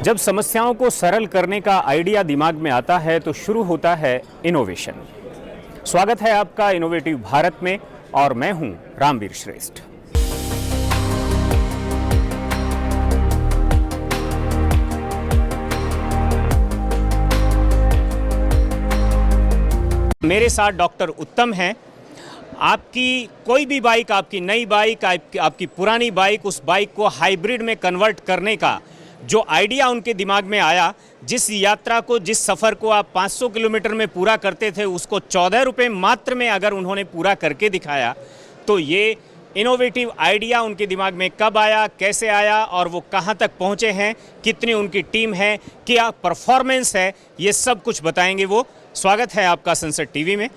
जब समस्याओं को सरल करने का आइडिया दिमाग में आता है तो शुरू होता है इनोवेशन। स्वागत है आपका इनोवेटिव भारत में और मैं हूं रामवीर श्रेष्ठ। मेरे साथ डॉक्टर उत्तम हैं। आपकी कोई भी बाइक, आपकी नई बाइक, आपकी पुरानी बाइक, उस बाइक को हाइब्रिड में कन्वर्ट करने का जो आइडिया उनके दिमाग में आया, जिस यात्रा को, जिस सफ़र को आप 500 किलोमीटर में पूरा करते थे उसको 14 रुपये मात्र में अगर उन्होंने पूरा करके दिखाया, तो ये इनोवेटिव आइडिया उनके दिमाग में कब आया, कैसे आया और वो कहाँ तक पहुँचे हैं, कितनी उनकी टीम है, क्या परफॉर्मेंस है, ये सब कुछ बताएंगे वो। स्वागत है आपका सनसेट टीवी में।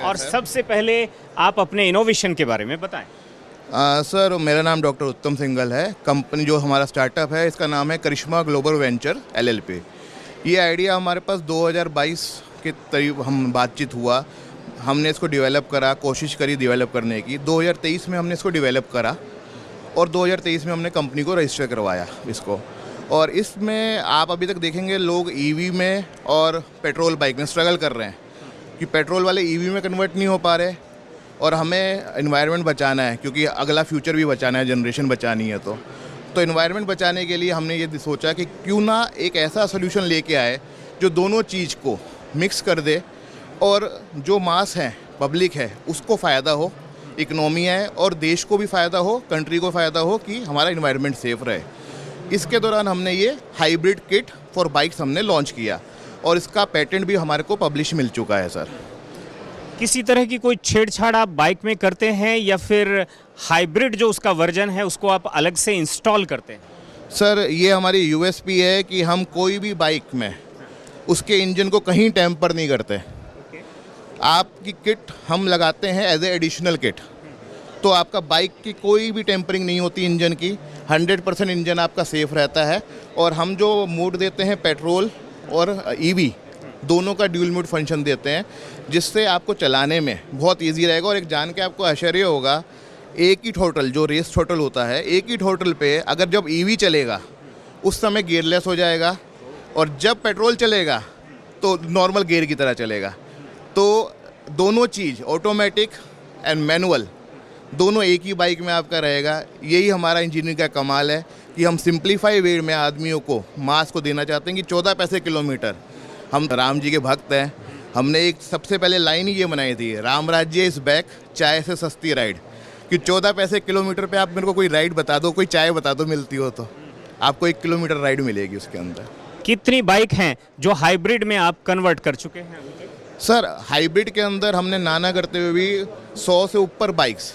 और सबसे पहले आप अपने इनोवेशन के बारे में बताएं। सर, मेरा नाम डॉक्टर उत्तम सिंघल है। कंपनी जो हमारा स्टार्टअप है इसका नाम है करिश्मा ग्लोबल वेंचर LLP। ये आइडिया हमारे पास 2022 के करीब हम बातचीत हुआ, हमने इसको डेवलप करा, कोशिश करी डेवलप करने की। 2023 में हमने इसको डेवलप करा और 2023 में हमने कंपनी को रजिस्टर करवाया इसको। और इसमें आप अभी तक देखेंगे लोग EV में और पेट्रोल बाइक में स्ट्रगल कर रहे हैं कि पेट्रोल वाले EV में कन्वर्ट नहीं हो पा रहे और हमें एनवायरनमेंट बचाना है, क्योंकि अगला फ्यूचर भी बचाना है, जनरेशन बचानी है। तो एनवायरनमेंट बचाने के लिए हमने ये सोचा कि क्यों ना एक ऐसा सोल्यूशन लेके आए जो दोनों चीज़ को मिक्स कर दे और जो मास है, पब्लिक है, उसको फ़ायदा हो, इकनॉमी है और देश को भी फ़ायदा हो, कंट्री को फ़ायदा हो कि हमारा एनवायरनमेंट सेफ़ रहे। इसके दौरान हमने ये हाइब्रिड किट फॉर बाइक्स हमने लॉन्च किया और इसका पेटेंट भी हमारे को पब्लिश मिल चुका है। सर, किसी तरह की कोई छेड़छाड़ आप बाइक में करते हैं या फिर हाइब्रिड जो उसका वर्जन है उसको आप अलग से इंस्टॉल करते हैं? सर, ये हमारी USP है कि हम कोई भी बाइक में उसके इंजन को कहीं टेम्पर नहीं करते। आपकी किट हम लगाते हैं एज ए एडिशनल किट, तो आपका बाइक की कोई भी टेम्परिंग नहीं होती इंजन की। 100% इंजन आपका सेफ़ रहता है। और हम जो मोड देते हैं पेट्रोल और EV दोनों का ड्यूल मोड फंक्शन देते हैं, जिससे आपको चलाने में बहुत इजी रहेगा। और एक जान के आपको आश्चर्य होगा, एक ही टोटल जो रेस टोटल होता है, एक ही टोटल पे अगर जब EV चलेगा उस समय गियरलेस हो जाएगा और जब पेट्रोल चलेगा तो नॉर्मल गियर की तरह चलेगा। तो दोनों चीज़ ऑटोमेटिक एंड मैनुअल दोनों एक ही बाइक में आपका रहेगा। यही हमारा इंजीनियरिंग का कमाल है कि हम सिंप्लीफाई वे में आदमियों को मास को देना चाहते हैं कि 14 पैसे किलोमीटर। हम राम जी के भक्त हैं। हमने एक सबसे पहले लाइन ही ये बनाई थी, राम राज्य इस बैक, चाय से सस्ती राइड, कि 14 पैसे किलोमीटर पे आप मेरे को कोई राइड बता दो, कोई चाय बता दो मिलती हो तो आपको 1 किलोमीटर राइड मिलेगी उसके अंदर। कितनी बाइक हैं जो हाइब्रिड में आप कन्वर्ट कर चुके हैं? सर, हाइब्रिड के अंदर हमने नाना करते हुए भी 100 से ऊपर बाइक्स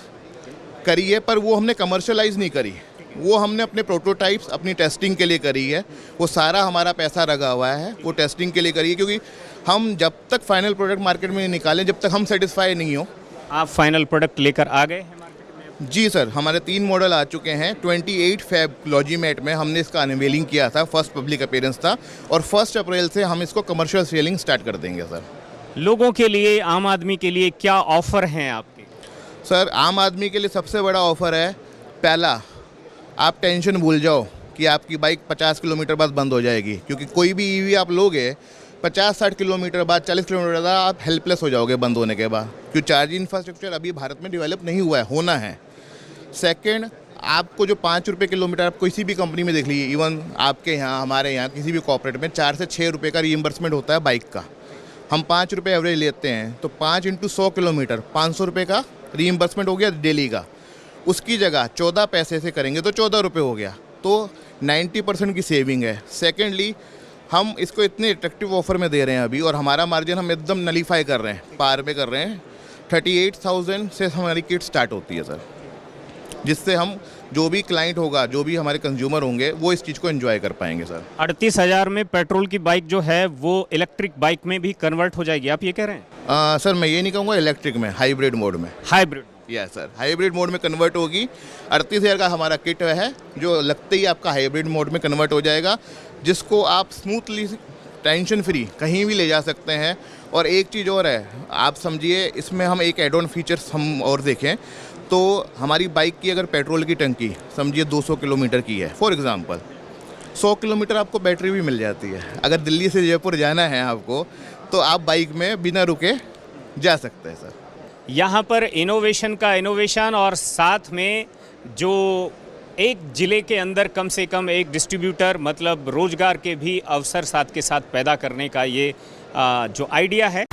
करी है, पर वो हमने कमर्शलाइज नहीं करी। वो हमने अपने प्रोटोटाइप्स अपनी टेस्टिंग के लिए करी है। वो सारा हमारा पैसा लगा हुआ है, वो टेस्टिंग के लिए करी है, क्योंकि हम जब तक फाइनल प्रोडक्ट मार्केट में नहीं निकालें, जब तक हम सेटिस्फाई नहीं हो। आप फाइनल प्रोडक्ट लेकर आ गए हैं मार्केट में? जी सर, हमारे 3 मॉडल आ चुके हैं। 28 फेब लॉजीमेट में हमने इसका अनवेलिंग किया था, फर्स्ट पब्लिक अपीयरेंस था और 1 अप्रैल से हम इसको कमर्शियल सेलिंग स्टार्ट कर देंगे। सर, लोगों के लिए, आम आदमी के लिए क्या ऑफ़र हैं आपके? सर, आम आदमी के लिए सबसे बड़ा ऑफ़र है, पहला, आप टेंशन भूल जाओ कि आपकी बाइक 50 किलोमीटर बाद बंद हो जाएगी, क्योंकि कोई भी EV आप लोगे 50-60 किलोमीटर बाद, 40 किलोमीटर बाद आप हेल्पलेस हो जाओगे बंद होने के बाद, क्योंकि चार्जिंग इंफ्रास्ट्रक्चर अभी भारत में डेवलप नहीं हुआ है, होना है। सेकंड, आपको जो 5 रुपये किलोमीटर आप किसी भी कंपनी में देख लीजिए, इवन आपके यहाँ, हमारे यहाँ किसी भी कॉर्पोरेट में 4 से 6 रुपये का रीइंबर्समेंट होता है बाइक का। हम 5 रुपये एवरेज लेते हैं, तो 5 × 100 किलोमीटर 500 रुपये का रीइंबर्समेंट हो गया डेली का। उसकी जगह 14 पैसे से करेंगे तो 14 रुपये हो गया, तो 90% की सेविंग है। सेकेंडली, हम इसको इतने अट्रैक्टिव ऑफर में दे रहे हैं अभी, और हमारा मार्जिन हम एकदम नलीफाई कर रहे हैं, पार में कर रहे हैं। 38,000 से हमारी किट स्टार्ट होती है सर, जिससे हम जो भी क्लाइंट होगा, जो भी हमारे कंज्यूमर होंगे, वो इस चीज़ को एंजॉय कर पाएंगे। सर, 38,000 में पेट्रोल की बाइक जो है वो इलेक्ट्रिक बाइक में भी कन्वर्ट हो जाएगी, आप ये कह रहे हैं? सर, मैं ये नहीं कहूँगा इलेक्ट्रिक में, हाइब्रिड मोड में। Hybrid? Yes sir, hybrid mode में कन्वर्ट होगी। 38,000 का हमारा किट है जो लगते ही आपका हाइब्रिड मोड में कन्वर्ट हो जाएगा, जिसको आप स्मूथली, टेंशन फ्री कहीं भी ले जा सकते हैं। और एक चीज़ और है, आप समझिए, इसमें हम एक एड ऑन फीचर्स हम और देखें तो हमारी बाइक की अगर पेट्रोल की टंकी समझिए 200 किलोमीटर की है फॉर एग्ज़ाम्पल, 100 किलोमीटर आपको बैटरी भी मिल जाती है। अगर दिल्ली से जयपुर जाना है आपको तो आप बाइक में बिना रुके जा सकते हैं सर। यहाँ पर इनोवेशन का इनोवेशन और साथ में जो एक ज़िले के अंदर कम से कम एक डिस्ट्रीब्यूटर मतलब रोजगार के भी अवसर साथ के साथ पैदा करने का ये जो आइडिया है